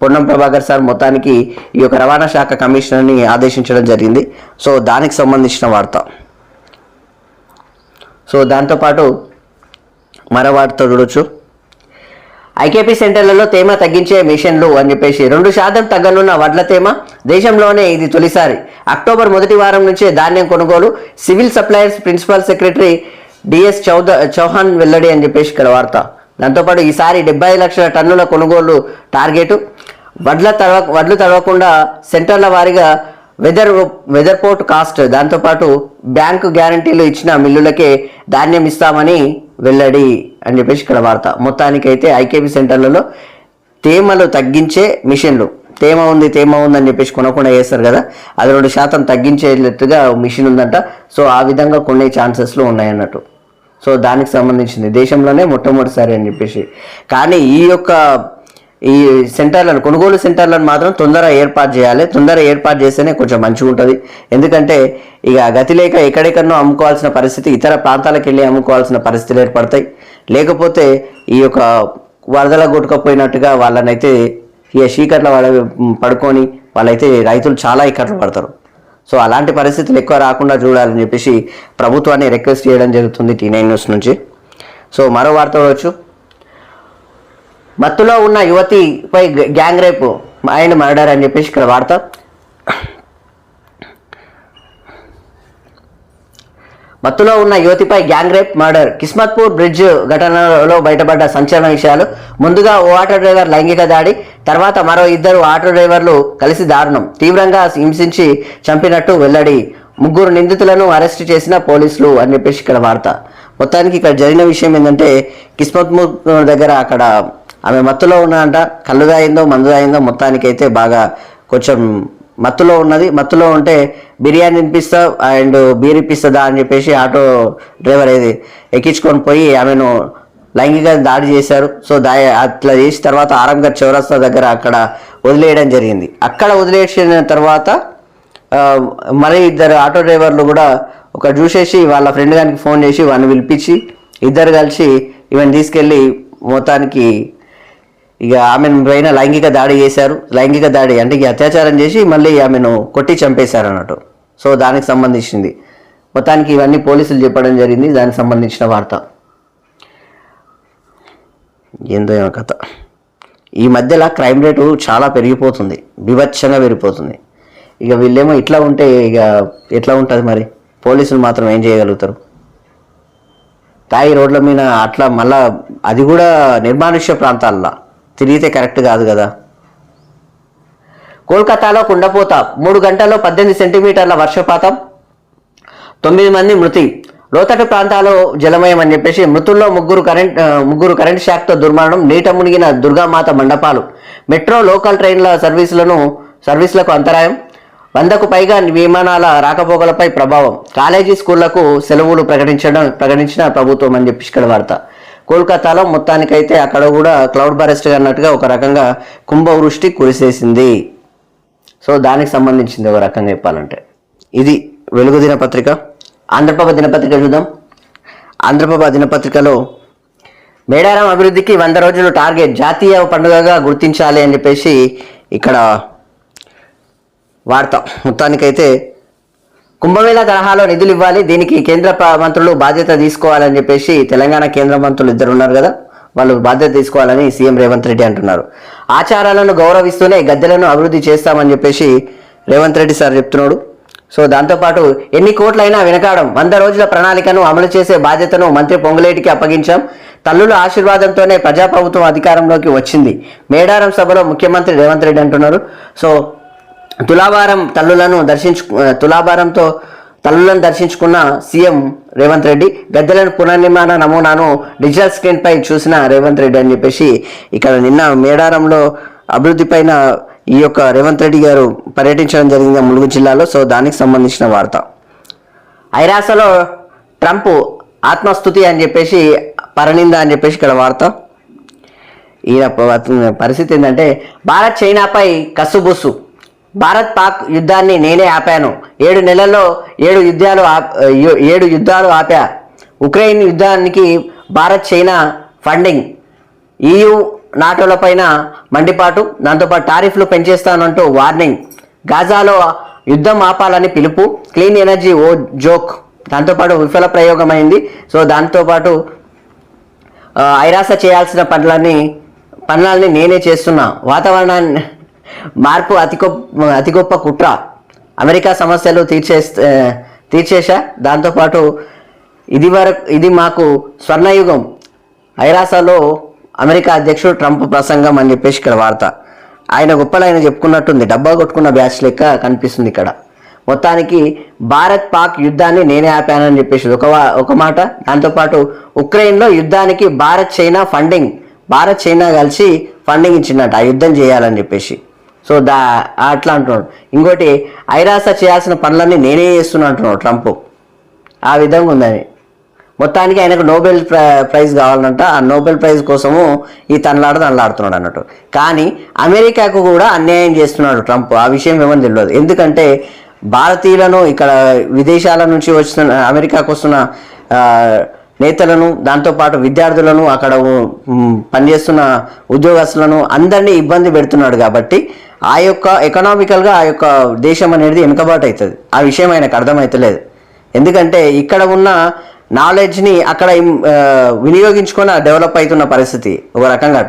పొన్నం ప్రభాకర్ సార్ మొత్తానికి ఈ యొక్క రవాణా శాఖ కమిషనర్ని ఆదేశించడం జరిగింది. సో దానికి సంబంధించిన వార్త. సో దాంతోపాటు మరో వార్త చూడొచ్చు. ఐకేపీ సెంటర్లలో తేమ తగ్గించే మిషన్లు అని చెప్పేసి 2% తగ్గనున్న వడ్ల తేమ, దేశంలోనే ఇది తొలిసారి. అక్టోబర్ మొదటి వారం నుంచే ధాన్యం కొనుగోలు, civil supplies principal secretary DS Chauhan వెల్లడి అని చెప్పేసి ఇక్కడ వార్త. దాంతోపాటు ఈసారి 70 లక్షల టన్నుల కొనుగోలు టార్గెట్. వడ్లు తడవకుండా సెంటర్ల వారీగా వెదర్ పోర్ట్ కాస్ట్, దాంతోపాటు బ్యాంకు గ్యారంటీలు ఇచ్చిన మిల్లులకే ధాన్యం ఇస్తామని వెల్లడి అని చెప్పేసి ఇక్కడ వార్త. మొత్తానికైతే ఐకేపీ సెంటర్లలో తేమలు తగ్గించే మిషన్లు, తేమ ఉంది అని చెప్పేసి కొనకుండా చేస్తారు కదా, అది 2% తగ్గించేటట్టుగా మిషన్ ఉందంట. సో ఆ విధంగా కొనే ఛాన్సెస్లు ఉన్నాయన్నట్టు. సో దానికి సంబంధించింది దేశంలోనే మొట్టమొదటిసారి అని చెప్పేసి. కానీ ఈ సెంటర్లను, కొనుగోలు సెంటర్లను మాత్రం తొందరగా ఏర్పాటు చేయాలి. తొందరగా ఏర్పాటు చేస్తేనే కొంచెం మంచిగా ఉంటుంది. ఎందుకంటే ఇక గతి లేక ఎక్కడెక్కడనో అమ్ముకోవాల్సిన పరిస్థితి, ఇతర ప్రాంతాలకు వెళ్ళి అమ్ముకోవాల్సిన పరిస్థితులు ఏర్పడతాయి. లేకపోతే ఈ యొక్క వరదల కొట్టుకపోయినట్టుగా వాళ్ళనైతే ఇక చీకట్ల వాళ్ళ పడుకొని వాళ్ళైతే రైతులు చాలా ఇక్కట్లు పడతారు. సో అలాంటి పరిస్థితులు ఎక్కువ రాకుండా చూడాలని చెప్పేసి ప్రభుత్వాన్ని రిక్వెస్ట్ చేయడం జరుగుతుంది T9 న్యూస్ నుంచి. సో మరో వార్త వచ్చు. మత్తులో ఉన్న యువతిపై గ్యాంగ్ రేప్ అండ్ మర్డర్ అని చెప్పేసి ఇక్కడ వార్త. మత్తులో ఉన్న యువతిపై gang rape murder, Kismatpur bridge ఘటనలో బయటపడ్డ సంచలన విషయాలు. ముందుగా ఓ ఆటో డ్రైవర్ లైంగిక దాడి, తర్వాత మరో 2 ఆటో డ్రైవర్లు కలిసి దారుణం, తీవ్రంగా హింసించి చంపినట్టు వెల్లడి. 3 నిందితులను అరెస్ట్ చేసిన పోలీసులు అని చెప్పేసి ఇక్కడ వార్త. మొత్తానికి ఇక్కడ జరిగిన విషయం ఏంటంటే, కిస్మత్పూర్ దగ్గర అక్కడ ఆమె మత్తులో ఉన్నదంట, కళ్ళు తాగిందో మందు తాగిందో, మొత్తానికైతే బాగా కొంచెం మత్తులో ఉన్నది. మత్తులో ఉంటే బిర్యానీ తినిపిస్తా అండ్ బీర్ ఇప్పిస్తుందా అని చెప్పేసి ఆటో డ్రైవర్ ఏది ఎక్కించుకొని పోయి ఆమెను లైంగిక దాడి చేశారు. సో అట్లా చేసిన తర్వాత ఆరంగర్ చౌరస్తా దగ్గర అక్కడ వదిలేయడం జరిగింది. అక్కడ వదిలేసిన తర్వాత మరి 2 ఆటో డ్రైవర్లు కూడా ఒక చూసేసి వాళ్ళ ఫ్రెండ్ గారికి ఫోన్ చేసి వాడిని పిలిపించి ఇద్దరు కలిసి ఈమెను తీసుకెళ్ళి మొత్తానికి ఇక ఆమెను పైన లైంగిక దాడి చేశారు. లైంగిక దాడి అంటే ఇక అత్యాచారం చేసి మళ్ళీ ఆమెను కొట్టి చంపేశారు అన్నట్టు. సో దానికి సంబంధించింది మొత్తానికి ఇవన్నీ పోలీసులు చెప్పడం జరిగింది. దానికి సంబంధించిన వార్త. ఏందో ఏమో కథ. ఈ మధ్యలో క్రైమ్ రేటు చాలా పెరిగిపోతుంది, బీభత్సంగా పెరిగిపోతుంది. ఇక వీళ్ళేమో ఇట్లా ఉంటే ఇక ఎట్లా ఉంటుంది మరి? పోలీసులు మాత్రం ఏం చేయగలుగుతారు? తాయి రోడ్ల మీద అట్లా మళ్ళా, అది కూడా నిర్మానుష్య ప్రాంతాల్లో తిరిగితే కరెక్ట్ కాదు కదా. కోల్కతాలో కుండపోత, 3 గంటల్లో 18 సెంటీమీటర్ల వర్షపాతం, 9 మంది మృతి. లోతట్టు ప్రాంతాల్లో జలమయం అని చెప్పేసి మృతుల్లో ముగ్గురు కరెంట్ షాక్తో దుర్మరణం. నీట మునిగిన దుర్గామాత మండపాలు. మెట్రో లోకల్ ట్రైన్ల సర్వీసులకు అంతరాయం. 100కు పైగా విమానాల రాకపోకలపై ప్రభావం. కాలేజీ స్కూళ్లకు సెలవులు ప్రకటించిన ప్రభుత్వం అని చెప్పి ఇక్కడ వార్త. కోల్కతాలో మొత్తానికైతే అక్కడ కూడా క్లౌడ్ బరెస్ట్ అన్నట్టుగా ఒక రకంగా కుంభవృష్టి కురిసేసింది. సో దానికి సంబంధించింది ఒక రకంగా చెప్పాలంటే. ఇది వెలుగు దినపత్రిక. ఆంధ్రప్రభ దినపత్రిక చూద్దాం. ఆంధ్రప్రభ దినపత్రికలో మేడారం అభివృద్ధికి 100 రోజులు టార్గెట్, జాతీయ పండుగగా గుర్తించాలి అని చెప్పేసి ఇక్కడ వార్త. మొత్తానికైతే కుంభమేళా తరహాలో నిధులు ఇవ్వాలి, దీనికి కేంద్ర మంత్రులు బాధ్యత తీసుకోవాలని చెప్పేసి తెలంగాణ కేంద్ర మంత్రులు 2 ఉన్నారు కదా, వాళ్ళు బాధ్యత తీసుకోవాలని సీఎం రేవంత్ రెడ్డి అంటున్నారు. ఆచారాలను గౌరవిస్తూనే గద్దెలను అభివృద్ధి చేస్తామని చెప్పేసి రేవంత్ రెడ్డి సార్ చెప్తున్నాడు. సో దాంతోపాటు ఎన్ని కోట్లైనా వెనకాడం, 100 రోజుల ప్రణాళికను అమలు చేసే బాధ్యతను మంత్రి పొంగులేటికి అప్పగించాం. తల్లుల ఆశీర్వాదంతోనే ప్రజాప్రభుత్వం అధికారంలోకి వచ్చింది. మేడారం సభలో ముఖ్యమంత్రి రేవంత్ రెడ్డి అంటున్నారు. సో తులాభారంతో తల్లులను దర్శించుకున్న సీఎం రేవంత్ రెడ్డి, గద్దెలను పునర్నిర్మాణ నమూనాను డిజిటల్ స్క్రీన్ పై చూసిన రేవంత్ రెడ్డి అని చెప్పేసి ఇక్కడ నిన్న మేడారంలో అభివృద్ధి పైన ఈ యొక్క రేవంత్ రెడ్డి గారు పర్యటించడం జరిగింది ములుగు జిల్లాలో. సో దానికి సంబంధించిన వార్త. ఐరాసలో ట్రంప్ ఆత్మస్తుతి అని చెప్పేసి పరనింద అని చెప్పేసి ఇక్కడ వార్త. ఈ పరిస్థితి ఏంటంటే, భారత్ చైనాపై కసుబుసు, భారత్ పాక్ యుద్ధాన్ని నేనే ఆపాను, 7 నెలల్లో 7 యుద్ధాలు ఆపా, ఉక్రెయిన్ యుద్ధానికి భారత్ చైనా ఫండింగ్, EU నాటోలపైన మండిపాటు, దాంతోపాటు టారిఫ్లు పెంచేస్తానంటూ వార్నింగ్, గాజాలో యుద్ధం ఆపాలని పిలుపు, క్లీన్ ఎనర్జీ ఓ జోక్, దాంతోపాటు విఫల ప్రయోగమైంది. సో దాంతోపాటు ఐరాస చేయాల్సిన పనులన్నీ నేనే చేస్తున్నా, వాతావరణాన్ని మార్పు అతి గొప్ప కుట్ర, అమెరికా సమస్యలు తీర్చేశా, దాంతోపాటు ఇది మాకు స్వర్ణయుగం, ఐరాసలో అమెరికా అధ్యక్షుడు ట్రంప్ ప్రసంగం అని చెప్పేసి ఇక్కడ వార్త. ఆయన గొప్పలు ఆయన చెప్పుకున్నట్టుంది, డబ్బా కొట్టుకున్న బ్యాచ్ లెక్క కనిపిస్తుంది ఇక్కడ. మొత్తానికి భారత్ పాక్ యుద్ధాన్ని నేనే ఆపానని చెప్పేసి ఒక మాట. దాంతోపాటు ఉక్రెయిన్లో యుద్ధానికి భారత్ చైనా కలిసి ఫండింగ్ ఇచ్చిందట ఆ యుద్ధం చేయాలని చెప్పేసి. సో అట్లా అంటున్నాడు. ఇంకోటి ఐరాస చేయాల్సిన పనులన్నీ నేనే చేస్తున్నా అంటున్నాడు ట్రంప్. ఆ విధంగా ఉందని. మొత్తానికి ఆయనకు నోబెల్ ప్రైజ్ కావాలంట. ఆ నోబెల్ ప్రైజ్ కోసము ఈ తనలాడుతున్నాడు అన్నట్టు. కానీ అమెరికాకు కూడా అన్యాయం చేస్తున్నాడు ట్రంప్. ఆ విషయం ఏమని తెలియదు. ఎందుకంటే భారతీయులను, ఇక్కడ విదేశాల నుంచి వస్తున్న అమెరికాకు వస్తున్న నేతలను, దాంతోపాటు విద్యార్థులను, అక్కడ పనిచేస్తున్న ఉద్యోగస్తులను అందరినీ ఇబ్బంది పెడుతున్నాడు. కాబట్టి ఆ యొక్క ఎకనామికల్గా ఆ యొక్క దేశం అనేది వెనుకబాటు అవుతుంది. ఆ విషయం ఆయనకు అర్థమవుతలేదు. ఎందుకంటే ఇక్కడ ఉన్న నాలెడ్జ్ని అక్కడ వినియోగించుకొని డెవలప్ అవుతున్న పరిస్థితి ఒక రకంగా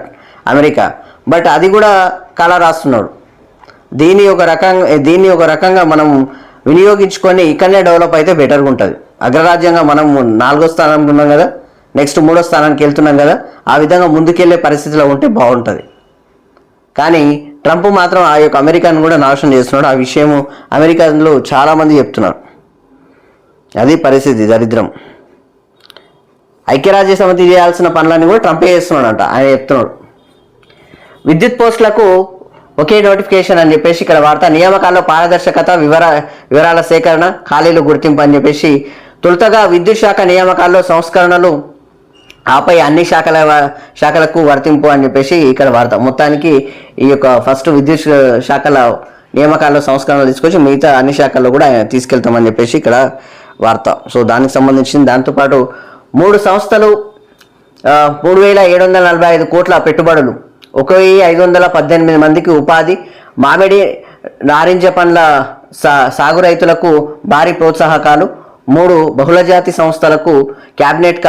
అమెరికా. బట్ అది కూడా కళ రాస్తున్నాడు. దీన్ని ఒక రకంగా మనం వినియోగించుకొని ఇక్కడనే డెవలప్ అయితే బెటర్గా ఉంటుంది. అగ్రరాజ్యంగా మనం 4వ స్థానానికి ఉన్నాం కదా, నెక్స్ట్ 3వ స్థానానికి వెళ్తున్నాం కదా, ఆ విధంగా ముందుకెళ్లే పరిస్థితిలో ఉంటే బాగుంటుంది. కానీ ట్రంప్ మాత్రం ఆ యొక్క అమెరికాను కూడా నాశనం చేస్తున్నాడు. ఆ విషయము అమెరికన్లు చాలామంది చెప్తున్నారు. అది పరిస్థితి, దరిద్రం. ఐక్యరాజ్య సమితి చేయాల్సిన పనులన్నీ కూడా ట్రంపే చేస్తున్నాడంట ఆయన చెప్తున్నాడు. విద్యుత్ పోస్టులకు ఒకే నోటిఫికేషన్ అని చెప్పేసి ఇక్కడ వార్త. నియామకాల్లో పారదర్శకత, వివరాల సేకరణ, ఖాళీలు గుర్తింపు అని చెప్పేసి తొలుతగా విద్యుత్ శాఖ నియామకాల్లో సంస్కరణలు, ఆపై అన్ని శాఖలకు వర్తింపు అని చెప్పేసి ఇక్కడ వార్త. మొత్తానికి ఈ యొక్క ఫస్ట్ విద్యుత్ శాఖల నియామకాల్లో సంస్కరణలు తీసుకొచ్చి మిగతా అన్ని శాఖల్లో కూడా తీసుకెళ్తామని చెప్పేసి ఇక్కడ వార్త. సో దానికి సంబంధించింది. దాంతోపాటు 3 సంస్థలు 3,745 కోట్ల పెట్టుబడులు, 1,518 మందికి ఉపాధి, మామిడి నారింజ పండ్ల సాగు రైతులకు భారీ ప్రోత్సాహకాలు, 3 బహుళజాతి సంస్థలకు క్యాబినెట్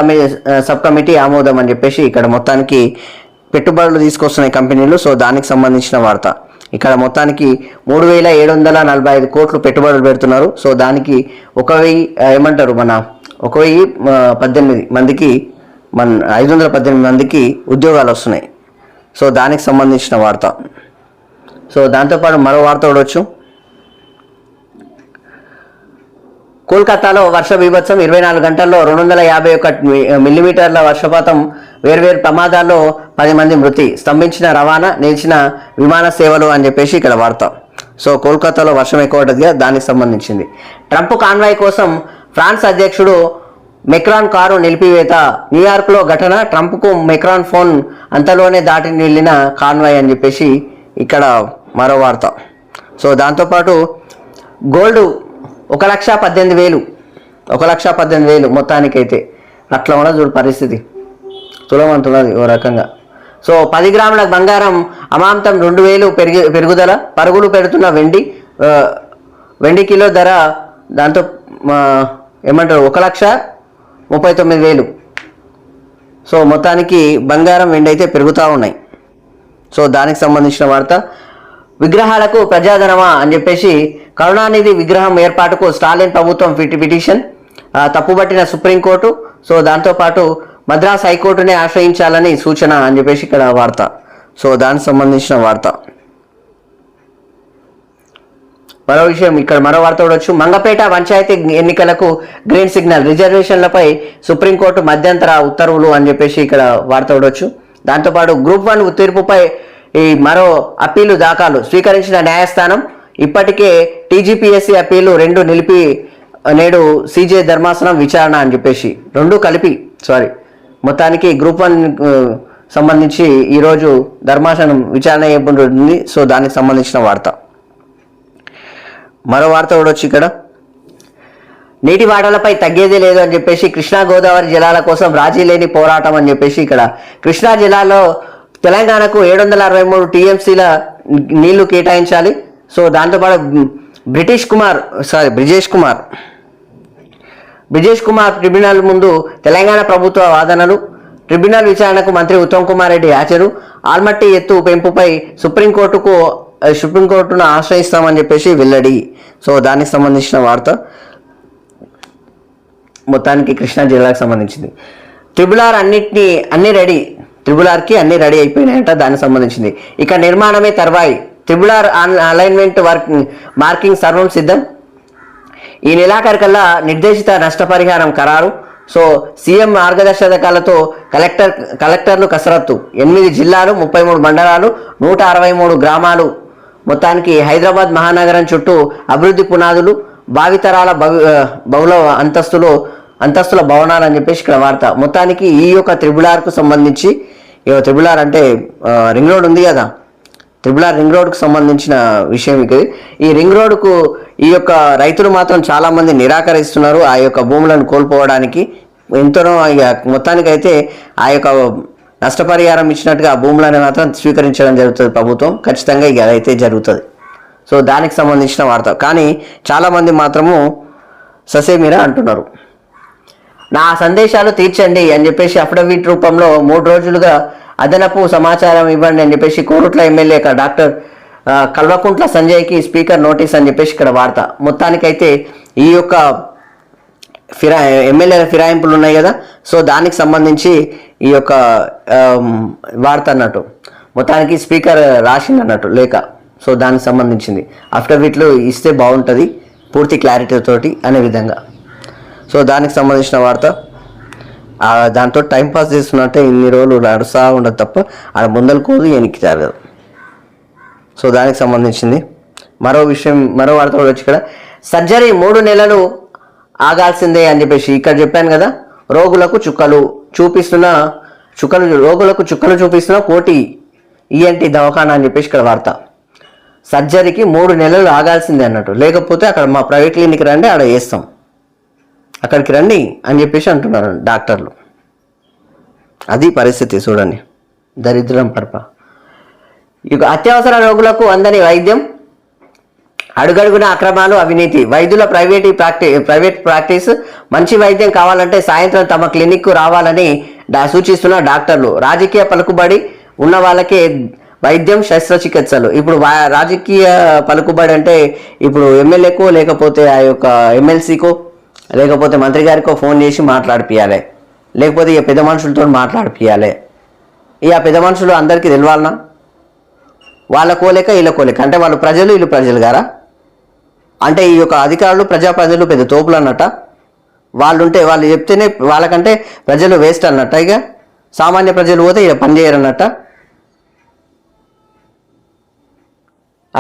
సబ్ కమిటీ ఆమోదం అని చెప్పేసి ఇక్కడ మొత్తానికి పెట్టుబడులు తీసుకొస్తున్నాయి కంపెనీలు. సో దానికి సంబంధించిన వార్త. ఇక్కడ మొత్తానికి 3,745 కోట్లు పెట్టుబడులు పెడుతున్నారు. సో దానికి 1,018 మందికి 518 మందికి ఉద్యోగాలు వస్తున్నాయి. సో దానికి సంబంధించిన వార్త. సో దాంతోపాటు మరో వార్త చూడవచ్చు. కోల్కతాలో వర్ష బీభత్సం, 24 గంటల్లో 251 మిల్లీమీటర్ల వర్షపాతం, వేర్వేరు ప్రమాదాల్లో 10 మంది మృతి, స్తంభించిన రవాణా, నిలిచిన విమాన సేవలు అని చెప్పేసి ఇక్కడ వార్త. సో కోల్కతాలో వర్షం ఎక్కువ ఉంటుంది కదా, దానికి సంబంధించింది. ట్రంప్ కాన్వాయ్ కోసం ఫ్రాన్స్ అధ్యక్షుడు మెక్రాన్ కారు నిలిపివేత, న్యూయార్క్లో ఘటన, ట్రంప్కు మెక్రాన్ ఫోన్, అంతలోనే దాటి నిలిన కాన్వాయ్ అని చెప్పేసి ఇక్కడ మరో వార్త. సో దాంతోపాటు గోల్డ్ 1,18,000 మొత్తానికైతే అట్లా ఉన్నది చూడు పరిస్థితి, తులమంటున్నది ఓ రకంగా. సో 10 గ్రాముల బంగారం అమాంతం 2,000 పెరుగుదల, పరుగులు పెడుతున్న వెండి కిలో ధర దాంతో ఏమంటారు 1,39,000. సో మొత్తానికి బంగారం వెండి అయితే పెరుగుతూ ఉన్నాయి. సో దానికి సంబంధించిన వార్త. విగ్రహాలకు ప్రజాధనమా అని చెప్పేసి కరుణానిధి విగ్రహం ఏర్పాటుకు స్టాలిన్ ప్రభుత్వం పిటిషన్ తప్పుబట్టిన సుప్రీంకోర్టు. సో దాంతోపాటు మద్రాస్ హైకోర్టునే ఆశ్రయించాలని సూచన అని చెప్పేసి ఇక్కడ వార్త. సో దానికి సంబంధించిన వార్త. మరో విషయం ఇక్కడ మరో వార్త చూడవచ్చు. మంగపేట పంచాయతీ ఎన్నికలకు గ్రీన్ సిగ్నల్, రిజర్వేషన్లపై సుప్రీంకోర్టు మధ్యంతర ఉత్తర్వులు అని చెప్పేసి ఇక్కడ వార్త చూడవచ్చు. దాంతోపాటు గ్రూప్ 1 తీర్పుపై ఈ మరో అప్పీలు దాఖలు, స్వీకరించిన న్యాయస్థానం. ఇప్పటికే టీజీపీఎస్సీ అప్పీలు 2 నిలిపి నేడు సీజే ధర్మాసనం విచారణ అని చెప్పేసి 2 కలిపి మొత్తానికి గ్రూప్ 1 సంబంధించి ఈరోజు ధర్మాసనం విచారణ చేయబడుతుంది. సో దానికి సంబంధించిన వార్త. మరో వార్త కూడా వచ్చి ఇక్కడ నీటి వాటాలపై తగ్గేదే లేదు అని చెప్పేసి కృష్ణా గోదావరి జలాల కోసం రాజీ లేని పోరాటం అని చెప్పేసి ఇక్కడ కృష్ణా జిల్లాలో తెలంగాణకు 763 టీఎంసీల నీళ్లు కేటాయించాలి. సో దాంతోపాటు బ్రిజేష్ కుమార్ ట్రిబ్యునల్ ముందు తెలంగాణ ప్రభుత్వ వాదనలు, ట్రిబ్యునల్ విచారణకు మంత్రి ఉత్తమ్ కుమార్ రెడ్డి హాజరు, ఆల్మట్టి ఎత్తు పెంపుపై సుప్రీంకోర్టును ఆశ్రయిస్తామని చెప్పేసి వెల్లడి. సో దానికి సంబంధించిన వార్త మొత్తానికి కృష్ణా జిల్లాకు సంబంధించింది. ట్రిబులార్కి అన్ని రెడీ అయిపోయినాయంట, దానికి సంబంధించింది. ఇక నిర్మాణమే తర్వాయి, ట్రిబులార్ అలైన్మెంట్ మార్కింగ్ సర్వం సిద్ధం. ఈ నెలాఖరికల్లా నిర్దేశిత నష్టపరిహారం ఖరారు. సో సీఎం మార్గదర్శకాలతో కలెక్టర్లు కసరత్తు. 8 జిల్లాలు, 33 మండలాలు, 163 గ్రామాలు. మొత్తానికి హైదరాబాద్ మహానగరం చుట్టూ అభివృద్ధి పునాదులు, భావితరాల బహుళ అంతస్తుల భవనాలు అని చెప్పేసి ఇక్కడ వార్త. మొత్తానికి ఈ యొక్క త్రిబులార్కు సంబంధించి, త్రిబులార్ అంటే రింగ్ రోడ్ ఉంది కదా, త్రిబులార్ రింగ్ రోడ్కు సంబంధించిన విషయం ఇది. ఈ రింగ్ రోడ్కు ఈ యొక్క రైతులు మాత్రం చాలామంది నిరాకరిస్తున్నారు ఆ యొక్క భూములను కోల్పోవడానికి. ఎంతనో ఇక మొత్తానికైతే ఆ యొక్క నష్టపరిహారం ఇచ్చినట్టుగా ఆ భూములను మాత్రం స్వీకరించడం జరుగుతుంది ప్రభుత్వం. ఖచ్చితంగా ఇక అదైతే జరుగుతుంది. సో దానికి సంబంధించిన వార్త. కానీ చాలామంది మాత్రము ససేమిరా అంటున్నారు. నా సందేశాలు తీర్చండి అని చెప్పేసి అఫిడవిట్ రూపంలో 3 రోజులుగా అదనపు సమాచారం ఇవ్వండి అని చెప్పేసి కోరుట్ల ఎమ్మెల్యే డాక్టర్ కల్వకుంట్ల సంజయ్కి స్పీకర్ నోటీస్ అని చెప్పేసి ఇక్కడ వార్త. మొత్తానికైతే ఈ యొక్క ఎమ్మెల్యేల ఫిరాయింపులు ఉన్నాయి కదా, సో దానికి సంబంధించి ఈ యొక్క వార్త అన్నట్టు. మొత్తానికి స్పీకర్ రాసిందన్నట్టు లేక. సో దానికి సంబంధించింది అఫిడవిట్లు ఇస్తే బాగుంటుంది పూర్తి క్లారిటీతోటి అనే విధంగా. సో దానికి సంబంధించిన వార్త. దాంతో టైంపాస్ చేస్తున్నట్టే ఇన్ని రోజులు నడుస్తూ ఉండదు తప్ప ఆడ ముందలు కోదు వెనక్కి జరగదు. సో దానికి సంబంధించింది మరో వార్త కూడా వచ్చి ఇక్కడ సర్జరీ 3 నెలలు ఆగాల్సిందే అని చెప్పేసి ఇక్కడ చెప్పాను కదా. రోగులకు చుక్కలు చూపిస్తున్న కోటి ఈఎన్టీ దవాఖానా అని చెప్పేసి ఇక్కడ వార్త. సర్జరీకి 3 నెలలు ఆగాల్సిందే అన్నట్టు. లేకపోతే అక్కడ మా ప్రైవేట్ క్లినిక్ రండి ఆడ వేస్తాం, అక్కడికి రండి అని చెప్పేసి అంటున్నారు డాక్టర్లు. అది పరిస్థితి చూడండి, దరిద్రం పరప. ఇక అత్యవసర రోగులకు అందని వైద్యం, అడుగడుగున అక్రమాలు, అవినీతి. వైద్యుల ప్రైవేట్ ప్రాక్టీస్. మంచి వైద్యం కావాలంటే సాయంత్రం తమ క్లినిక్కు రావాలని సూచిస్తున్న డాక్టర్లు. రాజకీయ పలుకుబడి ఉన్న వాళ్ళకే వైద్యం, శస్త్రచికిత్సలు. ఇప్పుడు రాజకీయ పలుకుబడి అంటే ఇప్పుడు ఎమ్మెల్యేకో లేకపోతే ఆ యొక్క ఎమ్మెల్సీకో లేకపోతే మంత్రి గారికో ఫోన్ చేసి మాట్లాడిపియాలి, లేకపోతే ఇక పెద్ద మనుషులతో మాట్లాడిపియాలి. ఇక పెద్ద మనుషులు అందరికీ తెలవాలనా? వాళ్ళ కోలేక వీళ్ళ కోలేక అంటే వాళ్ళు ప్రజలు వీళ్ళు ప్రజలు గారా? అంటే ఈ యొక్క అధికారులు ప్రజలు పెద్ద తోపులు అన్నట్ట. వాళ్ళు చెప్తేనే వాళ్ళకంటే ప్రజలు వేస్ట్ అన్నట్ట. ఇక సామాన్య ప్రజలు పోతే ఇక పని చేయరన్నట్ట.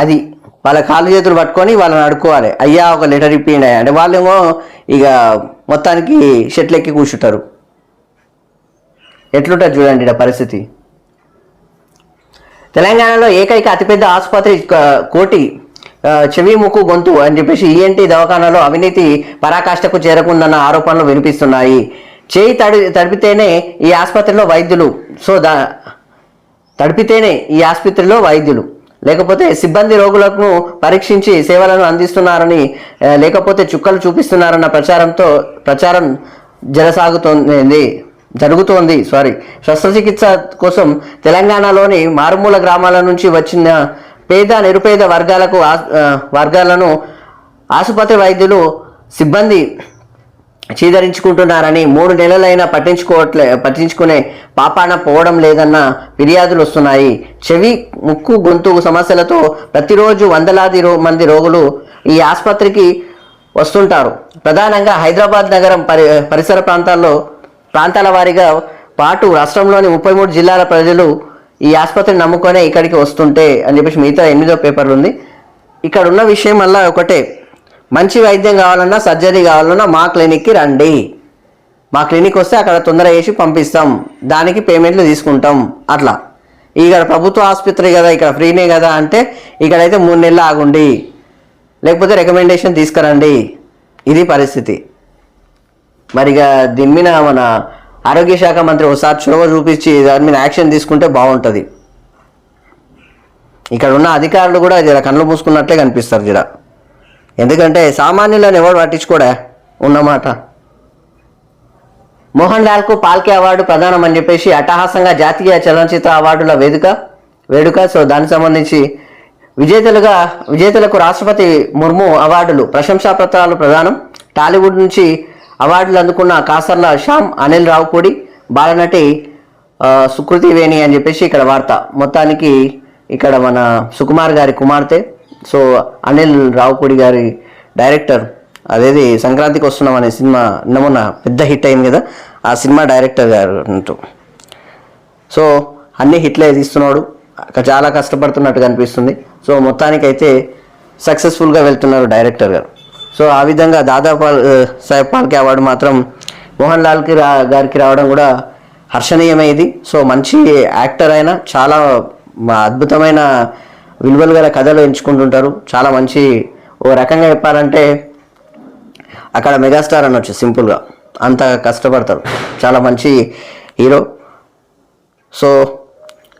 అది వాళ్ళ కాళ్ళు చేతులు పట్టుకొని వాళ్ళని అడుక్కోవాలి, అయ్యా ఒక లెటర్ ఇప్పిండి అంటే వాళ్ళేమో ఇక మొత్తానికి షెట్లు ఎక్కి కూర్చుంటారు. ఎట్లుంటుంది చూడండి ఇక్కడ పరిస్థితి. తెలంగాణలో ఏకైక అతిపెద్ద ఆసుపత్రి కోటి చెవి ముక్కు గొంతు అని చెప్పేసి ఈఎన్టీ దవాఖానాలో అవినీతి పరాకాష్ఠకు చేరకుందన్న ఆరోపణలు వినిపిస్తున్నాయి. చేయి తడిపితేనే ఈ ఆసుపత్రిలో వైద్యులు. సో తడిపితేనే ఈ ఆసుపత్రిలో వైద్యులు, లేకపోతే సిబ్బంది రోగులకు పరీక్షించి సేవలను అందిస్తున్నారని, లేకపోతే చుక్కలు చూపిస్తున్నారన్న ప్రచారం జరుగుతోంది. శస్త్రచికిత్స కోసం తెలంగాణలోని మారుమూల గ్రామాల నుంచి వచ్చిన పేద నిరుపేద వర్గాలను ఆసుపత్రి వైద్యులు సిబ్బంది చీదరించుకుంటున్నారని, 3 నెలలైనా పట్టించుకునే పాపాన పోవడం లేదన్న ఫిర్యాదులు వస్తున్నాయి. చెవి ముక్కు గొంతు సమస్యలతో ప్రతిరోజు వందలాది మంది రోగులు ఈ ఆసుపత్రికి వస్తుంటారు. ప్రధానంగా హైదరాబాద్ నగరం పరిసర ప్రాంతాల వారీగా పాటు రాష్ట్రంలోని 33 జిల్లాల ప్రజలు ఈ ఆసుపత్రిని నమ్ముకొనే ఇక్కడికి వస్తుంటే అని చెప్పేసి మిగతా 8వ పేపర్లు ఉంది. ఇక్కడ ఉన్న విషయం వల్ల ఒకటే, మంచి వైద్యం కావాలన్నా సర్జరీ కావాలన్నా మా క్లినిక్కి రండి, మా క్లినిక్ వస్తే అక్కడ తొందర వేసి పంపిస్తాం, దానికి పేమెంట్లు తీసుకుంటాం. అట్లా ఇక్కడ ప్రభుత్వ ఆసుపత్రి కదా, ఇక్కడ ఫ్రీనే కదా అంటే ఇక్కడైతే 3 నెలలు ఆగుండి, లేకపోతే రికమెండేషన్ తీసుకురండి. ఇది పరిస్థితి. మరిగా దీని మీద మన ఆరోగ్య శాఖ మంత్రి ఒకసారి చొరవ చూపించి దాని మీద యాక్షన్ తీసుకుంటే బాగుంటుంది. ఇక్కడ ఉన్న అధికారులు కూడా జర కళ్ళు మూసుకున్నట్లే కనిపిస్తారు జర. ఎందుకంటే సామాన్యులను ఎవరు పట్టించుకోడా ఉన్నమాట. మోహన్ లాల్కు పాల్కే అవార్డు ప్రదానం అని చెప్పేసి అట్టహాసంగా జాతీయ చలనచిత్ర అవార్డుల వేడుక. సో దానికి సంబంధించి విజేతలకు రాష్ట్రపతి ముర్ము అవార్డులు, ప్రశంసా పత్రాలు ప్రదానం. టాలీవుడ్ నుంచి అవార్డులు అందుకున్న కాసర్ల శ్యామ్, అనిల్ రావుపూడి, బాలనటి సుకృతి వేణి అని చెప్పేసి ఇక్కడ వార్త. మొత్తానికి ఇక్కడ మన సుకుమార్ గారి కుమార్తె, సో అనిల్ రావుపూడి గారి డైరెక్టర్, అదేది సంక్రాంతికి వస్తున్నాం అనే సినిమా మొన్న పెద్ద హిట్ అయింది కదా, ఆ సినిమా డైరెక్టర్ గారు అంటూ. సో అన్ని హిట్లే తీస్తున్నాడు, చాలా కష్టపడుతున్నట్టు కనిపిస్తుంది. సో మొత్తానికైతే సక్సెస్ఫుల్గా వెళ్తున్నారు డైరెక్టర్ గారు. సో ఆ విధంగా దాదా సాహెబ్ ఫాల్కే అవార్డు మాత్రం మోహన్ లాల్ గారికి రావడం కూడా హర్షణీయమైంది. సో మంచి యాక్టర్ అయినా చాలా అద్భుతమైన విలువలు గల కథలు ఎంచుకుంటుంటారు. చాలా మంచి, ఓ రకంగా చెప్పాలంటే అక్కడ మెగాస్టార్ అనొచ్చు సింపుల్గా, అంత కష్టపడతారు. చాలా మంచి హీరో. సో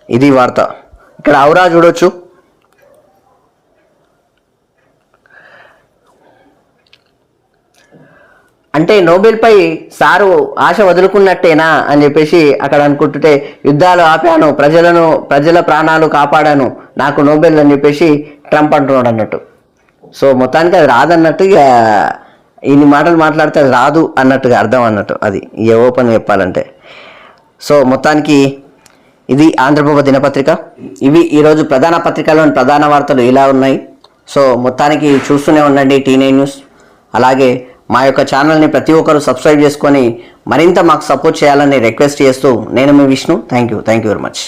ఇది వార్త. ఇక్కడ ఔరా చూడొచ్చు. అంటే నోబెల్పై సారు ఆశ వదులుకున్నట్టేనా అని చెప్పేసి అక్కడ అనుకుంటుంటే, యుద్ధాలు ఆపాను, ప్రజల ప్రాణాలు కాపాడాను, నాకు నోబెల్ అని చెప్పేసి ట్రంప్ అంటున్నాడు అన్నట్టు. సో మొత్తానికి అది రాదన్నట్టు, ఇక ఇన్ని మాటలు మాట్లాడితే అది రాదు అన్నట్టుగా అర్థం అన్నట్టు, అది ఇక ఓపెన్ చెప్పాలంటే. సో మొత్తానికి ఇది ఆంధ్రప్రభ దినపత్రిక. ఇవి ఈరోజు ప్రధాన పత్రికలోని ప్రధాన వార్తలు ఇలా ఉన్నాయి. సో మొత్తానికి చూస్తూనే ఉండండి T9 న్యూస్. అలాగే మా యొక్క ఛానల్ని ప్రతి ఒక్కరు సబ్స్క్రైబ్ చేసుకొని మరింత మాకు సపోర్ట్ చేయాలని రిక్వెస్ట్ చేస్తూ నేను మీ Vishnu. Thank you very much.